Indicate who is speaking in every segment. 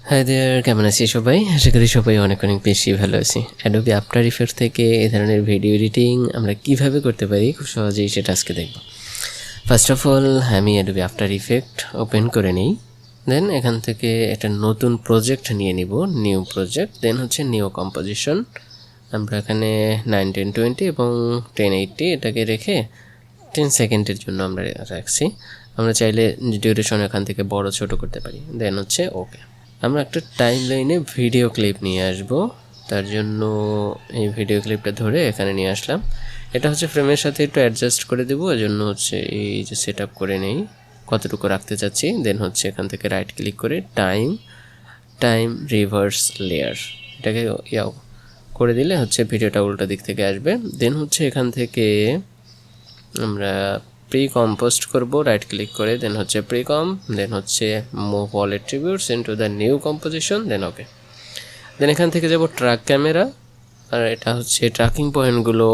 Speaker 1: Hi there, কেমন আছি সবাই? আশা করি সবাই অনেক অনেক বেশি ভালো আছি। অ্যাডোবি আফটার ইফেক্ট থেকে এই ধরনের ভিডিও এডিটিং আমরা কিভাবে করতে পারি খুব সহজেই সেটা আজকে দেখব। ফার্স্ট অফ অল আমি অ্যাডোবি আফটার ইফেক্ট ওপেন করে নিই। দেন এখান থেকে একটা নতুন প্রজেক্ট নিয়ে নিব, নিউ প্রজেক্ট। দেন হচ্ছে নিউ কম্পোজিশন। আমরা এখানে 9, 10, 20 এবং 1080 এটাকে রেখে 10 সেকেন্ডের জন্য আমরা রাখছি। আমরা চাইলে ডিউরেশন এখান থেকে বড় ছোট করতে পারি। দেন হচ্ছে ওকে। আমরা একটা টাইম লাইনে ভিডিও ক্লিপ নিয়ে আসব, তার জন্য এই ভিডিও ক্লিপটা ধরে এখানে নিয়ে আসলাম। এটা হচ্ছে ফ্রেমের সাথে একটু অ্যাডজাস্ট করে দেবো, এজন্য হচ্ছে এই যে সেট আপ করে নেই কতটুকু রাখতে চাচ্ছি। দেন হচ্ছে এখান থেকে রাইট ক্লিক করে টাইম রিভার্স লেয়ার এটাকে ইয়াও করে দিলে হচ্ছে ভিডিওটা উল্টো দিক থেকে আসবে। দেন হচ্ছে এখান থেকে আমরা প্রি কম্পোস্ট করব, রাইট ক্লিক করে দেন হচ্ছে প্রি কম, দেন হচ্ছে move all attributes into the new composition, then okay. Then এখান থেকে যাব ট্র্যাক ক্যামেরা, আর এটা হচ্ছে ট্র্যাকিং পয়েন্টগুলো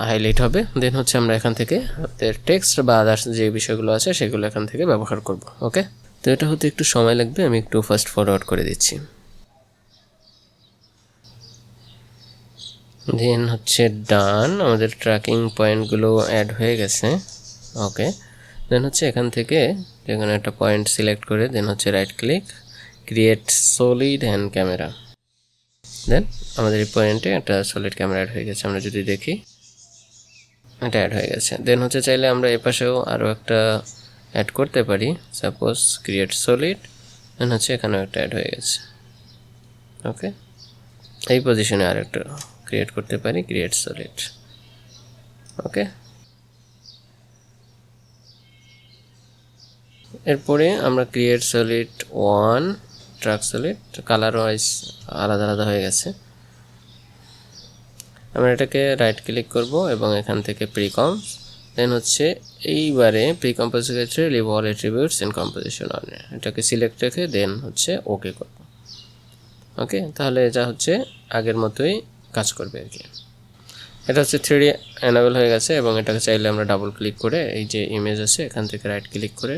Speaker 1: হাইলাইট হবে। দেন হচ্ছে আমরা এখান থেকে টেক্সট বা আদার্স যে বিষয়গুলো আছে সেগুলো এখান থেকে ব্যবহার করব। ওকে, তো এটা হতে একটু সময় লাগবে, আমি একটু ফাস্ট ফরওয়ার্ড করে দিচ্ছি। দেন হচ্ছে ডান, আমাদের ট্র্যাকিং পয়েন্টগুলো অ্যাড হয়ে গেছে। ওকে, দেন হচ্ছে এখান থেকে যেখানে একটা পয়েন্ট সিলেক্ট করে দেন হচ্ছে right click, create solid hand camera. Then আমাদের এই পয়েন্টে একটা সলিড ক্যামেরা অ্যাড হয়ে গেছে। আমরা যদি দেখি এটা অ্যাড হয়ে গেছে। দেন হচ্ছে চাইলে আমরা এপাশেও আরও একটা অ্যাড করতে পারি, সাপোজ ক্রিয়েট সলিড, দেন হচ্ছে এখানেও একটা অ্যাড হয়ে গেছে। ওকে, এই পজিশনে আর একটা ক্রিয়েট করতে পারি, ক্রিয়েট সলিড। ওকে, এরপরে আমরা create solid 1 track solid, colour wise আলাদা আলাদা হয়ে গেছে। আমরা এটাকে রাইট ক্লিক করব এবং এখান থেকে প্রিকম, দেন হচ্ছে এইবারে প্রিকম্পোজের ক্ষেত্রে leave all attributes in composition on, এটাকে সিলেক্ট রেখে দেন হচ্ছে ওকে করব। ওকে, তাহলে এটা হচ্ছে আগের মতোই কাজ করবে আর কি। এটা হচ্ছে 3D এনাবেল হয়ে গেছে এবং এটাকে চাইলে আমরা ডাবল ক্লিক করে এই যে ইমেজ আছে এখান থেকে রাইট ক্লিক করে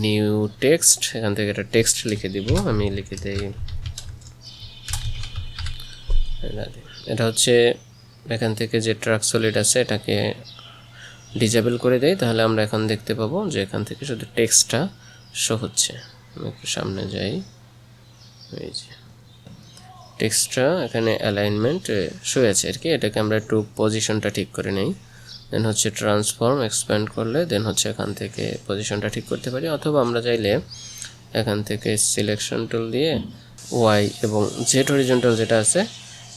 Speaker 1: নিউ টেক্সট, এখান থেকে একটা টেক্সট লিখে দিব। আমি লিখে দিই, এটা হচ্ছে এখান থেকে যে ট্র্যাক সলিড আছে এটাকে ডিজেবল করে দেই, তাহলে আমরা এখন দেখতে পাবো যে এখান থেকে শুধু টেক্সটটা শো হচ্ছে। আমি একটু সামনে যাই, এই যে টেক্সটটা এখানে অ্যালাইনমেন্ট শো আছে আর কি। এটাকে আমরা একটু পজিশনটা ঠিক করে নেই। দেন হচ্ছে ট্রান্সফর্ম এক্সপ্যান্ড করলে দেন হচ্ছে এখান থেকে পজিশনটা ঠিক করতে পারি, অথবা আমরা চাইলে এখান থেকে সিলেকশন টুল দিয়ে ওয়াই এবং জেড হরিজন্টাল যেটা আছে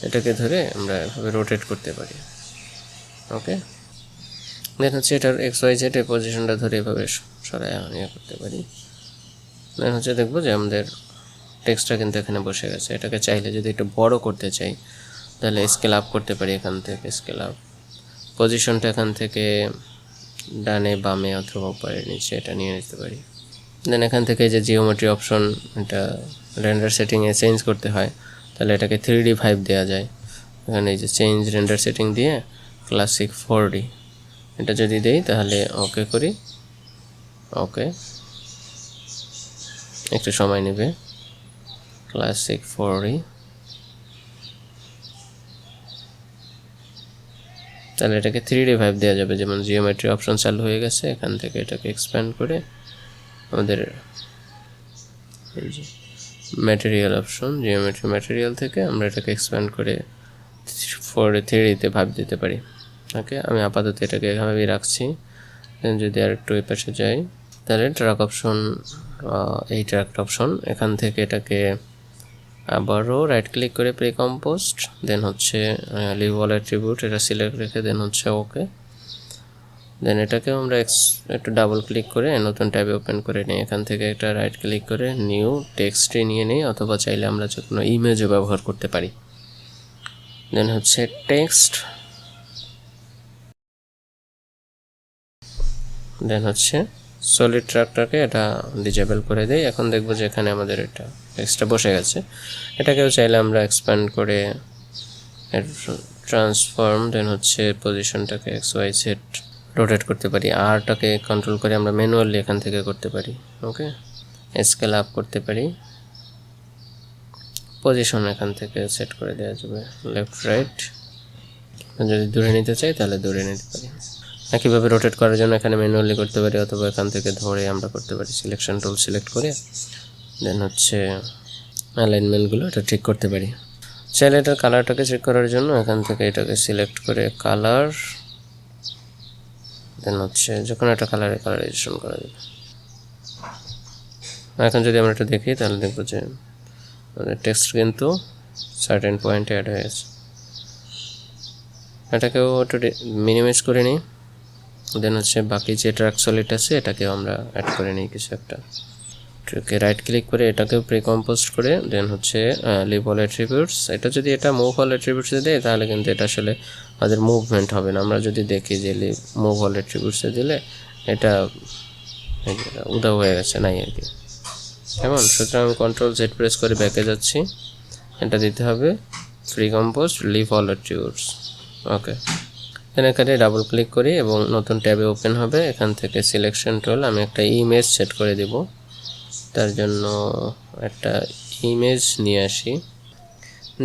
Speaker 1: এটাকে ধরে আমরা এভাবে রোটেট করতে পারি। ওকে, দেন হচ্ছে এটার এক্স ওয়াই জেড এই পজিশনটা ধরে এভাবে সরাই ইয়ে করতে পারি। দেন হচ্ছে দেখবো যে আমাদের টেক্সটটা কিন্তু এখানে বসে গেছে। এটাকে চাইলে যদি একটু বড় করতে চাই তাহলে স্কেল আপ করতে পারি, এখান থেকে স্কেল আপ, পজিশনটা এখান থেকে ডানে বামে অথবা উপরে নিচে এটা নিয়ে নিতে পারি। দেন এখান থেকে যে জিওমেট্রি অপশন, এটা রেন্ডার সেটিংয়ে চেঞ্জ করতে হয়, তাহলে এটাকে 3D ভাইব দেওয়া যায়। এখানে এই যে চেঞ্জ রেন্ডার সেটিং দিয়ে ক্লাসিক 4D এটা যদি দেই তাহলে ওকে করি। ওকে, একটু সময় নেবে, ক্লাসিক 4D, তাহলে এটাকে 3D ভাইব দেওয়া যাবে। যেমন জিওমেট্রি অপশন চালু হয়ে গেছে, এখান থেকে এটাকে এক্সপ্যান্ড করে আমাদের এই যে ম্যাটেরিয়াল অপশন, জিওমেট্রি ম্যাটেরিয়াল থেকে আমরা এটাকে এক্সপ্যান্ড করে 3Dতে ভাব দিতে পারি। ওকে, আমি আপাতত এটাকে এভাবেই রাখছি। দেন যদি আর একটু এই পাশে যাই তাহলে ট্র্যাক অপশন, এই ট্র্যাক অপশন এখান থেকে এটাকে আবারও রাইট ক্লিক করে প্রি কম্পোস্ট, দেন হচ্ছে লিভ অল অ্যাট্রিবিউট এটা সিলেক্ট রেখে দেন হচ্ছে ওকে। দেন এটাকেও আমরা একটু ডাবল ক্লিক করে নতুন ট্যাবে ওপেন করে নিই। এখান থেকে একটা রাইট ক্লিক করে নিউ টেক্সটে নিয়ে নিই, অথবা চাইলে আমরা যে কোনো ইমেজও ব্যবহার করতে পারি। দেন হচ্ছে টেক্সট, দেন হচ্ছে সলিড ট্র্যাকটাকে এটা ডিজেবল করে দেই। এখন দেখবো যে এখানে আমাদের এটা টেক্সটটা বসে গেছে। এটাকেও চাইলে আমরা এক্সপ্যান্ড করে ট্রান্সফর্ম, দেন হচ্ছে পজিশনটাকে এক্স ওয়াই জেড রোটেট করতে পারি। আরটাকে কন্ট্রোল করে আমরা ম্যানুয়ালি এখান থেকে করতে পারি। ওকে, স্কেল আপ করতে পারি, পজিশন এখান থেকে সেট করে দেওয়া যাবে লেফট রাইট, যদি দূরে নিতে চাই তাহলে দূরে নিতে পারি। একইভাবে রোটেট করার জন্য এখানে ম্যানুয়ালি করতে পারি, অথবা এখান থেকে ধরে আমরা করতে পারি, সিলেকশন টুল সিলেক্ট করে দেন হচ্ছে অ্যালাইনমেন্টগুলো এটা ঠিক করতে পারি। চাইলে এটার কালারটাকে চেক করার জন্য এখান থেকে এটাকে সিলেক্ট করে কালার, দেন হচ্ছে যখন একটা কালারাইজেশন করা যাবে। এখন যদি আমরা এটা দেখি তাহলে দেখবো যে আমাদের টেক্সট কিন্তু সার্টেন পয়েন্টে অ্যাড হয়ে গেছে। এটাকেও একটু মিনিমাইজ করে নিই, দেন হচ্ছে বাকি যে ট্র্যাক সলিড আছে এটাকেও আমরা অ্যাড করে নিই কিছু একটা। এটাকে রাইট ক্লিক করে এটাকেও প্রিকম্পোজ করে দেন হচ্ছে লিভ অল অ্যাট্রিবিউটস। এটা যদি এটা মুভ অল অ্যাট্রিবিউটসে দেয় তাহলে কিন্তু এটা আসলে আমাদের মুভমেন্ট হবে না। আমরা যদি দেখি যে মুভ অল অ্যাট্রিবিউটসে দিলে এটা উধাও হয়ে গেছে, নাই আর কি এমন। সুতরাং কন্ট্রোল জেড প্রেস করে ব্যাকে যাচ্ছি, এটা দিতে হবে প্রিকম্পোজ লিভ অল অ্যাট্রিবিউটস। ওকে, দেন এখানে ডাবল ক্লিক করি এবং নতুন ট্যাবে ওপেন হবে। এখান থেকে সিলেকশন টুল, আমি একটা ইমেজ সেট করে দিব, তার জন্য একটা ইমেজ নিয়ে আসি,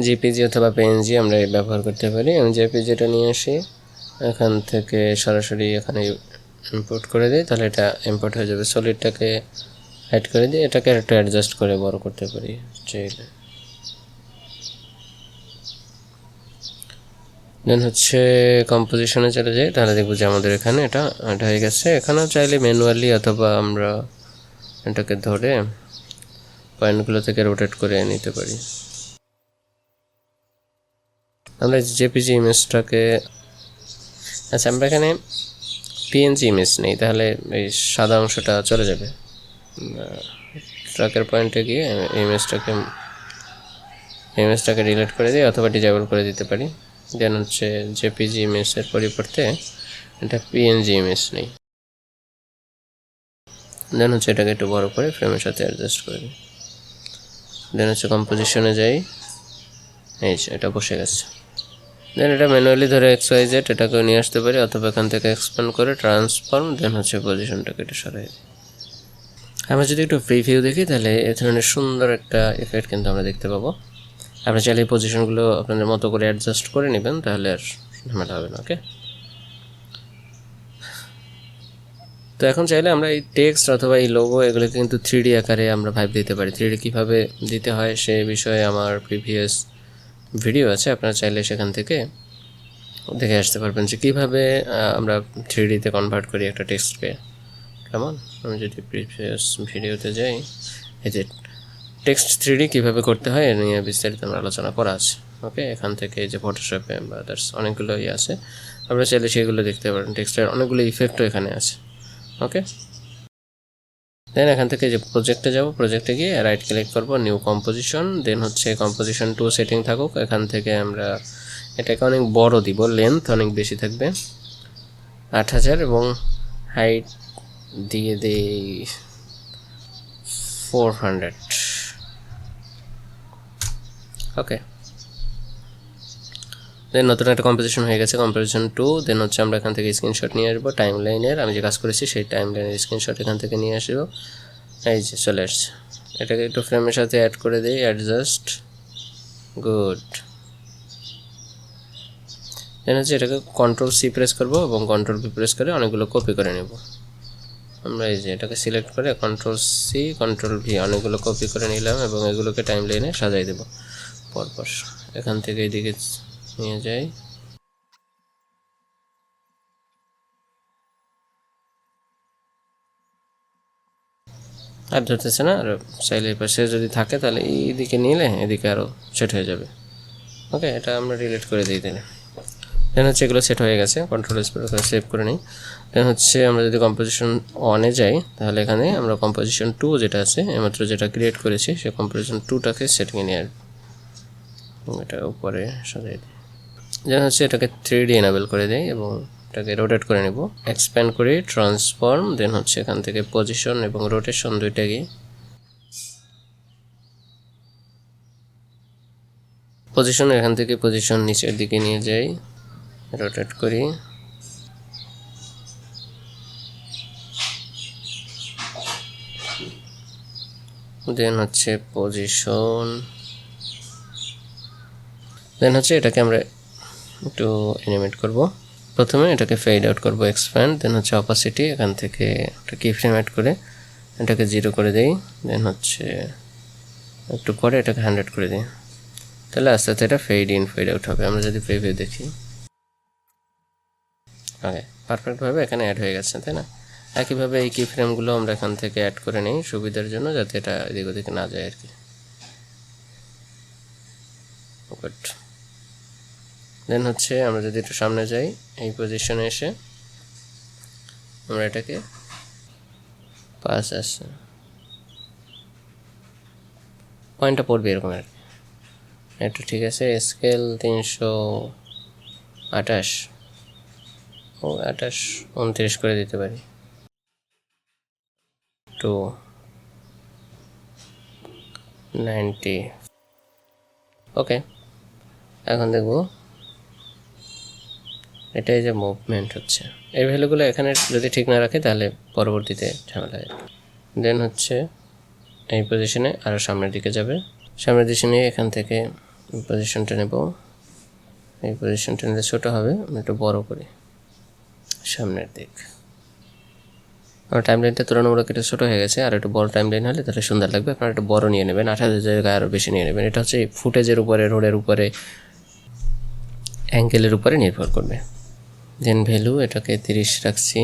Speaker 1: জেপিজি অথবা পিএনজি আমরা ব্যবহার করতে পারি। আমি জেপিজিটা নিয়ে আসি, এখান থেকে সরাসরি এখানে ইম্পোর্ট করে দিই, তাহলে এটা ইম্পোর্ট হয়ে যাবে। সলিডটাকে অ্যাড করে দিই, এটাকে একটু অ্যাডজাস্ট করে বড় করতে পারি চাইলে। দেন হচ্ছে কম্পোজিশনে চলে যাই, তাহলে দেখবো যে আমাদের এখানে এটা হয়ে গেছে। এখানেও চাইলে ম্যানুয়ালি অথবা আমরা এটাকে ধরে পয়েন্টগুলো থেকে রোটেট করে নিতে পারি। আমরা জেপিজি ইমেজটাকে, আচ্ছা আমরা এখানে পিএনজি ইমেজ নেই, তাহলে এই সাদা অংশটা চলে যাবে। ট্র্যাকের পয়েন্টে গিয়ে ইমেজটাকে ডিলিট করে দিই অথবা ডিজেবল করে দিতে পারি। দেন হচ্ছে জেপিজি ইমেজের পরিবর্তে এটা পিএনজি ইমেজ নেই। দেন হচ্ছে এটাকে একটু বড় করে ফ্রেমের সাথে অ্যাডজাস্ট করে দিই। দেন হচ্ছে কম্পোজিশনে যাই, এই যে এটা বসে গেছে। দেন এটা ম্যানুয়ালি ধরে XYZ এটাকেও নিয়ে আসতে পারি, অথবা এখান থেকে এক্সপ্যান্ড করে ট্রান্সফর্ম, দেন হচ্ছে পজিশনটাকে একটু সরাই দিই। আমরা যদি একটু প্রিভিউ দেখি তাহলে এ ধরনের সুন্দর একটা এফেক্ট কিন্তু আমরা দেখতে পাবো। আপনারা চাইলে এই পজিশনগুলো আপনাদের মতো করে অ্যাডজাস্ট করে নেবেন, তাহলে আর ঝামেলা হবে না। ওকে, তো এখন চাইলে আমরা এই টেক্সট অথবা এই লোগো এগুলোকে কিন্তু 3D আকারে আমরা ভাইব দিতে পারি। 3D কীভাবে দিতে হয় সে বিষয়ে আমার প্রিভিয়াস ভিডিও আছে, আপনারা চাইলে সেখান থেকে দেখে আসতে পারবেন যে কীভাবে আমরা 3Dতে কনভার্ট করি একটা টেক্সটকে। কেমন, আমি যদি প্রিভিয়াস ভিডিওতে যাই, এই যে টেক্সট 3D কীভাবে করতে হয় এ নিয়ে বিস্তারিত আমরা আলোচনা করা আছে। ওকে, এখান থেকে এই যে ফটোশপে বা আদার্স অনেকগুলো আছে, আপনারা চাইলে সেগুলো দেখতে পারেন। টেক্সটের অনেকগুলো ইফেক্টও এখানে আছে। ওকে, দেন এখান থেকে যে প্রজেক্টে যাব, প্রজেক্টে গিয়ে রাইট ক্লিক করব, নিউ কম্পোজিশন, দেন হচ্ছে কম্পোজিশন 2 সেটিং থাকুক। এখান থেকে আমরা এটাকে অনেক বড় দিব, লেন্থ অনেক বেশি থাকবে 8000 এবং হাইট দিয়ে দেই 400। ওকে, দেন নতুন একটা কম্পোজিশন হয়ে গেছে, কম্পোজিশন 2। দেন হচ্ছে আমরা এখান থেকে স্ক্রিনশট নিয়ে আসবো টাইম লাইনের, আমি যে কাজ করেছি সেই টাইম লাইনের স্ক্রিনশট এখান থেকে নিয়ে আসবো। এই যে চলে আসছে, এটাকে একটু ফ্রেমের সাথে অ্যাড করে দিই, অ্যাডজাস্ট, গুড। দেন হচ্ছে এটাকে Ctrl+C প্রেস করবো এবং Ctrl+V প্রেস করে অনেকগুলো কপি করে নেব। আমরা এই যে এটাকে সিলেক্ট করে Ctrl+C Ctrl+V অনেকগুলো কপি করে নিলাম এবং এগুলোকে টাইম লাইনে সাজাই দেব পরপর। এখান থেকে এইদিকে নিয়ে যাই, আর ধরতেছে না, আর চাইলে এই পাশে যদি থাকে তাহলে এইদিকে নিলে এদিকে আরও সেট হয়ে যাবে। ওকে, এটা আমরা ডিলিট করে দিই তাহলে। দেন হচ্ছে এগুলো সেট হয়ে গেছে, Ctrl+S করে সেভ করে নিই। দেন হচ্ছে আমরা যদি কম্পোজিশন 1-এ যাই তাহলে এখানে আমরা কম্পোজিশন 2 যেটা আছে এইমাত্র যেটা ক্রিয়েট করেছি সেই কম্পোজিশন 2টাকে সেটিংয়ে নিয়ে আসবো, এটা উপরে সাজিয়ে দিই। দেন হচ্ছে এটাকে 3D এনাবেল করে দিই এবং এটাকে রোটেট করে নেব, এক্সপ্যান্ড করি, ট্রান্সফর্ম, দেন হচ্ছে এখান থেকে পজিশন এবং রোটেশন দুইটাকে, পজিশন এখান থেকে পজিশন নিচের দিকে নিয়ে যাই, রোটেট করি, দেন হচ্ছে পজিশন দেন হচ্ছে এটাকে আমরা একটু অ্যানিমেট করব। প্রথমে এটাকে ফেড আউট করব, এক্সপ্যান্ড, দেন হচ্ছে অপাসিটি, এখান থেকে একটা কি ফ্রেম অ্যাড করে এটাকে 0 করে দেই, দেন হচ্ছে একটু পরে এটাকে 100 করে দিই। তাহলে আস্তে আস্তে এটা ফেড ইন ফেড আউট হবে। আমরা যদি প্রিভিউ দেখি, ওকে, পারফেক্টভাবে এখানে অ্যাড হয়ে গেছে, তাই না? একইভাবে এই কি ফ্রেমগুলো আমরা এখান থেকে অ্যাড করে নিই সুবিধার জন্য, যাতে এটা এদিক ওদিকে না যায় আর কি। গুড। দেন হচ্ছে আমরা যদি একটু সামনে যাই, এই পজিশনে এসে আমরা এটাকে পাস আসছে পয়েন্টটা পড়বে এরকম আর কি। একটু ঠিক আছে, স্কেল 328 ও 28 29 করে দিতে পারি, টু 90। ওকে, এখন দেখব এটাই যে মুভমেন্ট হচ্ছে, এই ভ্যালুগুলো এখানে যদি ঠিক না রাখে তাহলে পরবর্তীতে ঝামেলা হয়। দেন হচ্ছে এই পজিশনে আরও সামনের দিকে যাবে, সামনের দিকে নিয়ে এখান থেকে পজিশনটা নেব। এই পজিশনটা নিলে ছোটো হবে, আমি একটু বড় করি সামনের দিক। আমার টাইমলাইনটা তুলনামূলক একটু ছোটো হয়ে গেছে, আর একটু বড় টাইমলাইন হলে তাহলে সুন্দর লাগবে। আপনারা একটু বড় নিয়ে নেবেন, 28 জায়গায় আরও বেশি নিয়ে নেবেন। এটা হচ্ছে ফুটেজের উপরে, রোডের উপরে, অ্যাঙ্গেলের উপরে নির্ভর করবে। দেন ভ্যালু এটাকে 30 রাখছি,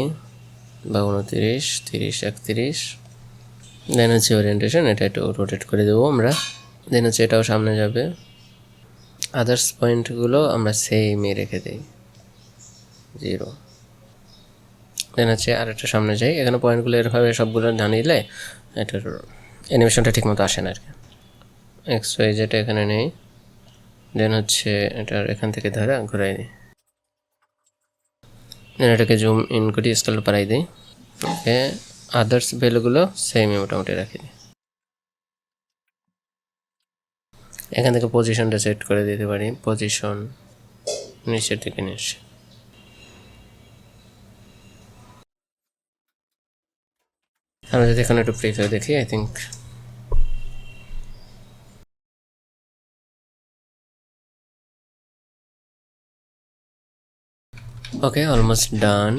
Speaker 1: বা 29, 30, 31। দেন হচ্ছে ওরিয়েন্টেশন, এটা একটু রোটেট করে দেবো আমরা। দেন হচ্ছে এটাও সামনে যাবে। আদার্স পয়েন্টগুলো আমরা সেমই রেখে দিই, 0। দেন হচ্ছে আর একটা সামনে যাই, এখানে পয়েন্টগুলো এরভাবে সবগুলো না নিলে এটার অ্যানিমেশনটা ঠিকমতো আসে না আর কি। XY যেটা এখানে নেই, দেন হচ্ছে এটার এখান থেকে ধরে ঘুরাই দিই, দেন এটাকে জুম ইন করি, স্কেল বাড়াই দিই। ওকে, আদার্স ভ্যালুগুলো সেমই মোটামুটি রাখি দিই। এখান থেকে পজিশনটা সেট করে দিতে পারি, পজিশন নিচের দিকে নিয়ে আসি। আমরা যদি এখানে একটু প্রিভিউ দেখি, I think okay, almost done.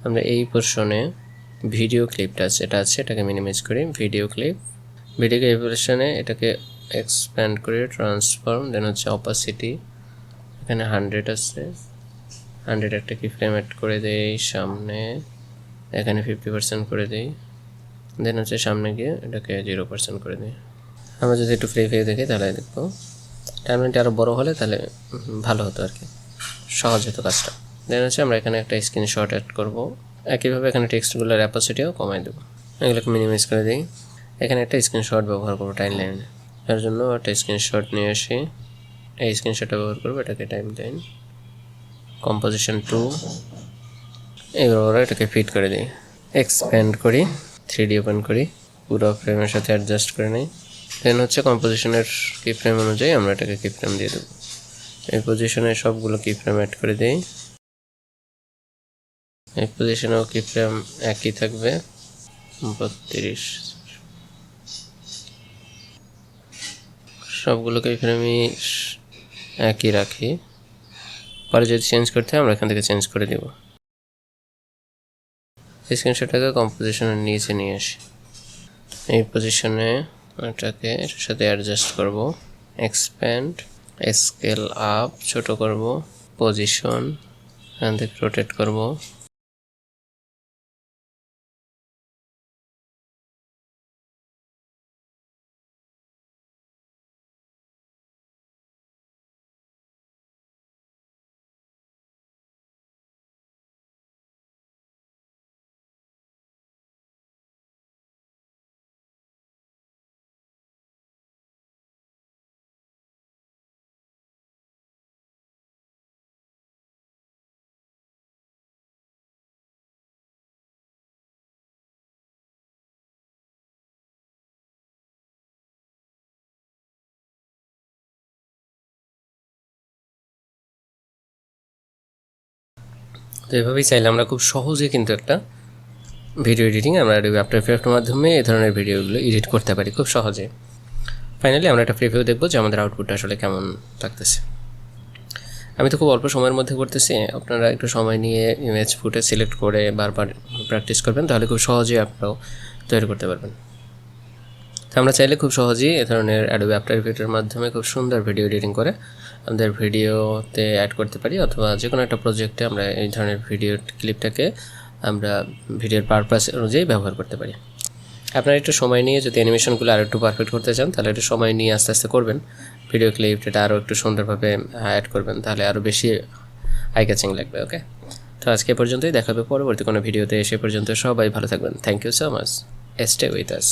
Speaker 1: আমরা এই পোর্শনে ভিডিও ক্লিপটা আছে, এটা আছে, এটাকে মিনিমাইজ করি, ভিডিও ক্লিপ। ভিডিও ক্লিপ পোর্শনে এটাকে এক্সপ্যান্ড করে ট্রান্সফর্ম, দেন হচ্ছে অপাসিটি, এখানে 100 আছে, 100 একটা কি ফ্রেম অ্যাড করে দেই সামনে, এখানে 50% করে দিই। দেন হচ্ছে সামনে গিয়ে এটাকে 0% করে দিই। আমরা যদি একটু প্রিভিউ দেখি তাহলে দেখবো টাইমলাইনটা আরও বড়ো হলে তাহলে ভালো হতো আর কি, সহজ হতো কাজটা। দেন হচ্ছে আমরা এখানে একটা স্ক্রিনশট অ্যাড করব। একইভাবে এখানে টেক্সটগুলোর অ্যাপাসিটিও কমাই দেবো, এগুলোকে মিনিমাইজ করে দিই। এখানে একটা স্ক্রিনশট ব্যবহার করবো টাইমলাইনে, তার জন্য একটা স্ক্রিনশট নিয়ে আসি, এই স্ক্রিনশটটা ব্যবহার করবো, এটাকে টাইমলাইন কম্পোজিশন 2, এইবার এটাকে ফিট করে দিই, এক্সপ্যান্ড করি, 3D ওপেন করি, পুরো ফ্রেমের সাথে অ্যাডজাস্ট করে নিই। দেন হচ্ছে কম্পোজিশনের কি ফ্রেম অনুযায়ী আমরা এটাকে কি ফ্রেম দিয়ে দেবো। এই পজিশনে সবগুলো কি ফ্রেম অ্যাড করে দিই, এই পজিশনেও কি ফ্রেম একই থাকবে, 32। সবগুলো কি ফ্রেমই একই রাখি, পরে যদি চেঞ্জ করতে হয় আমরা এখান থেকে চেঞ্জ করে দেব। স্ক্রিনশটটাকে কম্পোজিশনের নিচে নিয়ে আসি, এই পজিশনে এটাকে এটার সাথে অ্যাডজাস্ট করব, এক্সপ্যান্ড, স্কেল আপ, ছোট করব, পজিশন এখান থেকে রোটেট করব। তো এভাবেই চাইলে আমরা খুব সহজে কিন্তু একটা ভিডিও এডিটিং আমরা আফটার এফেক্টের মাধ্যমে এই ধরনের ভিডিওগুলো এডিট করতে পারি খুব সহজে। ফাইনালি আমরা একটা প্রিভিউ দেখবো যে আমাদের আউটপুটটা আসলে কেমন থাকতেছে। আমি তো খুব অল্প সময়ের মধ্যে করতেছি, আপনারা একটু সময় নিয়ে ইমেজ ফুটেজ সিলেক্ট করে বারবার প্র্যাকটিস করবেন, তাহলে খুব সহজেই আপনারাও তৈরি করতে পারবেন। তো আমরা চাইলে খুব সহজেই এ ধরনের অ্যাডোবি আফটার ইফেক্টের মাধ্যমে খুব সুন্দর ভিডিও এডিটিং করে আমাদের ভিডিওতে অ্যাড করতে পারি, অথবা যে কোনো একটা প্রজেক্টে আমরা এই ধরনের ভিডিও ক্লিপটাকে আমরা ভিডিওর পারপাস অনুযায়ী ব্যবহার করতে পারি। আপনারা একটু সময় নিয়ে যদি অ্যানিমেশনগুলো আরও একটু পারফেক্ট করতে চান, তাহলে একটু সময় নিয়ে আস্তে আস্তে করবেন, ভিডিও ক্লিপটা আরও একটু সুন্দরভাবে অ্যাড করবেন, তাহলে আরও বেশি আই ক্যাচিং লাগবে। ওকে, তো আজকে পর্যন্তই, দেখা হবে পরবর্তী কোনো ভিডিওতে। সে পর্যন্ত সবাই ভালো থাকবেন। Thank you so much, stay with us.